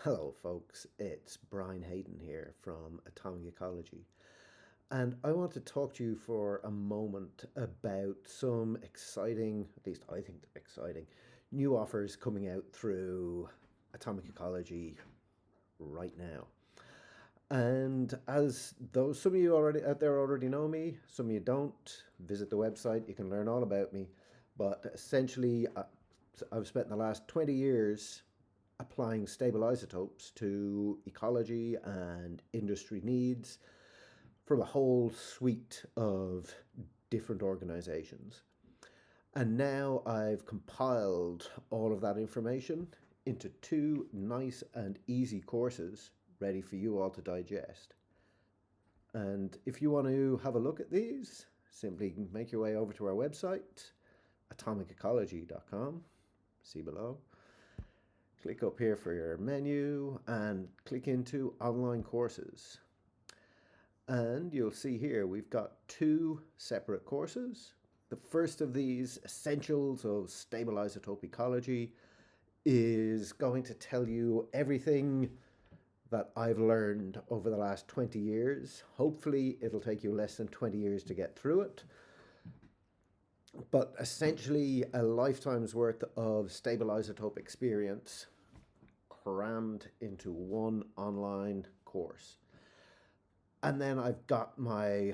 Hello, folks. It's Brian Hayden here from Atomic Ecology. And I want to talk to you for a moment about some exciting, at least I think they're exciting, new offers coming out through Atomic Ecology right now. And as though some of you already out there already know me, some of you don't, visit the website, you can learn all about me. But essentially, I've spent the last 20 years applying stable isotopes to ecology and industry needs from a whole suite of different organizations. And now I've compiled all of that information into two nice and easy courses ready for you all to digest. And if you want to have a look at these, simply make your way over to our website, atomicecology.com, see below. Click up here for your menu and click into online courses. And you'll see here we've got two separate courses. The first of these, Essentials of Stable Isotope Ecology, is going to tell you everything that I've learned over the last 20 years. Hopefully it'll take you less than 20 years to get through it. But essentially a lifetime's worth of stable isotope experience crammed into one online course. And then I've got my,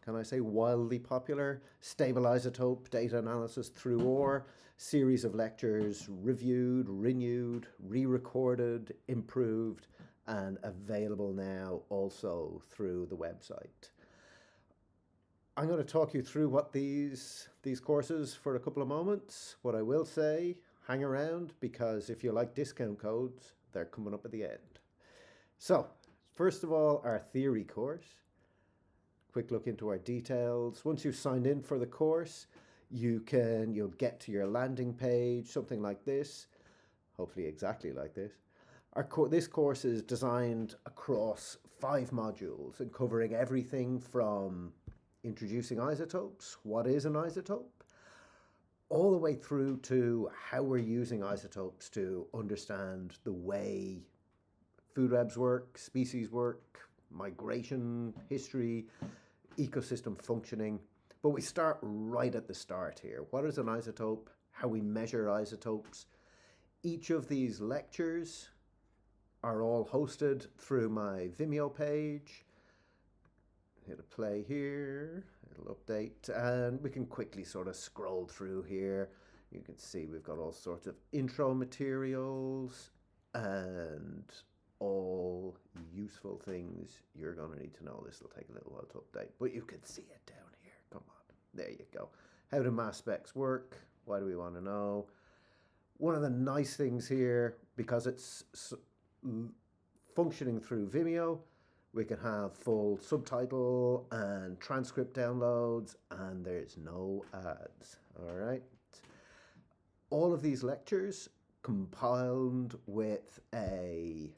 can I say, wildly popular stable isotope data analysis through OR series of lectures reviewed, renewed, re-recorded, improved, and available now also through the website. I'm going to talk you through what these courses for a couple of moments. What I will say, hang around, because if you like discount codes, they're coming up at the end. So, first of all, our theory course. Quick look into our details. Once you've signed in for the course, you'll get to your landing page, something like this, hopefully exactly like this. This course is designed across 5 modules and covering everything from introducing isotopes, what is an isotope, all the way through to how we're using isotopes to understand the way food webs work, species work, migration, history, ecosystem functioning. But we start right at the start here. What is an isotope? How we measure isotopes. Each of these lectures are all hosted through my Vimeo page. Hit a play here, it'll update, and we can quickly sort of scroll through here. You can see we've got all sorts of intro materials and all useful things you're going to need to know. This will take a little while to update, but you can see it down here. Come on, there you go. How do mass specs work? Why do we want to know? One of the nice things here, because it's functioning through Vimeo, we can have full subtitle and transcript downloads, and there's no ads. All right. All of these lectures compiled with a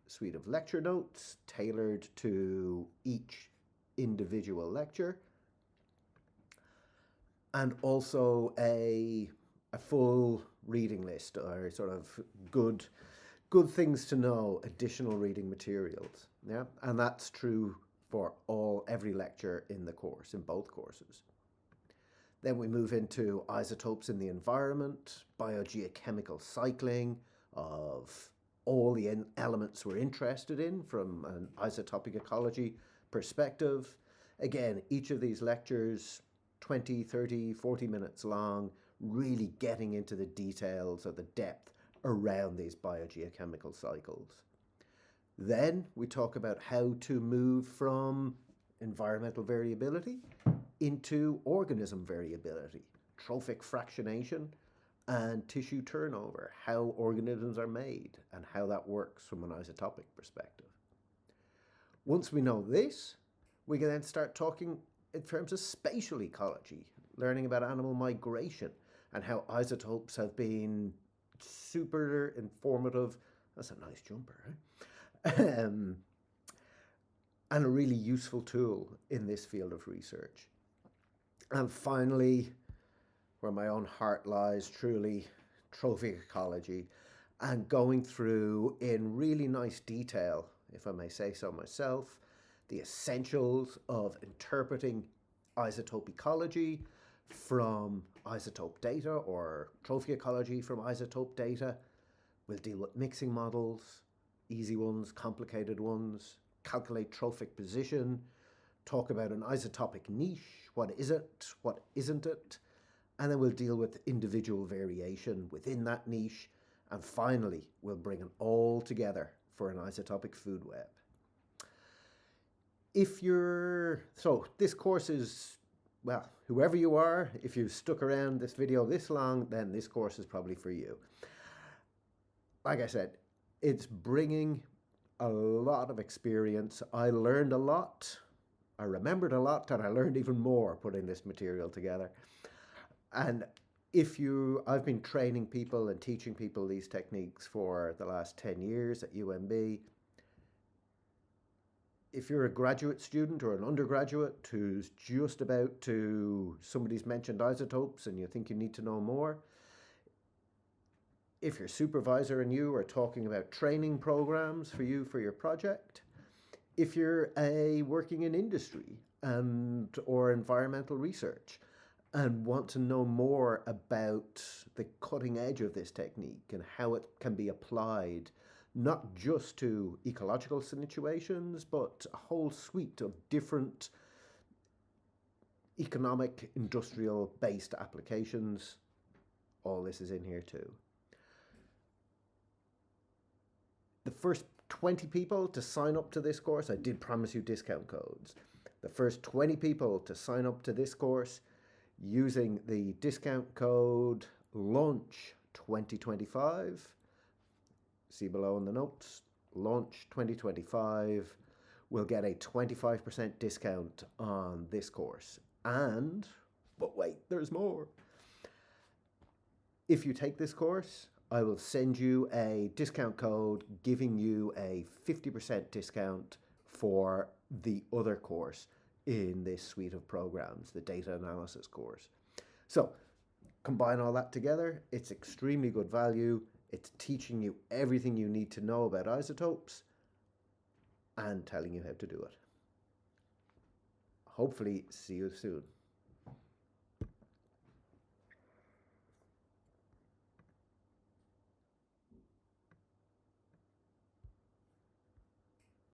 suite of lecture notes tailored to each individual lecture, and also a full reading list, or sort of good things to know, additional reading materials. Yeah, and that's true for every lecture in the course, in both courses. Then we move into isotopes in the environment, biogeochemical cycling of all the elements we're interested in from an isotopic ecology perspective. Again, each of these lectures, 20, 30, 40 minutes long, really getting into the details of the depth around these biogeochemical cycles. Then we talk about how to move from environmental variability into organism variability, trophic fractionation, and tissue turnover, how organisms are made and how that works from an isotopic perspective. Once we know this, we can then start talking in terms of spatial ecology, learning about animal migration and how isotopes have been super informative. That's a nice jumper, right? And a really useful tool in this field of research. And finally, where my own heart lies, truly, trophic ecology. and going through in really nice detail, if I may say so myself, the essentials of interpreting isotope ecology from isotope data, or trophic ecology from isotope data. We'll deal with mixing models, easy ones, complicated ones, calculate trophic position, talk about an isotopic niche, what is it, what isn't it, and then we'll deal with individual variation within that niche, and finally we'll bring it all together for an isotopic food web. So this course is, well, whoever you are, if you've stuck around this video this long, then this course is probably for you. Like I said, it's bringing a lot of experience. I learned a lot. I remembered a lot, and I learned even more putting this material together. And I've been training people and teaching people these techniques for the last 10 years at UMB. If you're a graduate student or an undergraduate who's just about to, somebody's mentioned isotopes and you think you need to know more, if your supervisor and you are talking about training programs for you for your project, if you're working in industry or environmental research and want to know more about the cutting edge of this technique and how it can be applied not just to ecological situations, but a whole suite of different economic, industrial-based applications, all this is in here too. The first 20 people to sign up to this course, I did promise you discount codes. The first 20 people to sign up to this course using the discount code LAUNCH 2025, see below in the notes, LAUNCH 2025, will get a 25% discount on this course. But wait, there's more. If you take this course, I will send you a discount code giving you a 50% discount for the other course in this suite of programs, the data analysis course. So combine all that together, it's extremely good value. It's teaching you everything you need to know about isotopes and telling you how to do it. Hopefully, see you soon.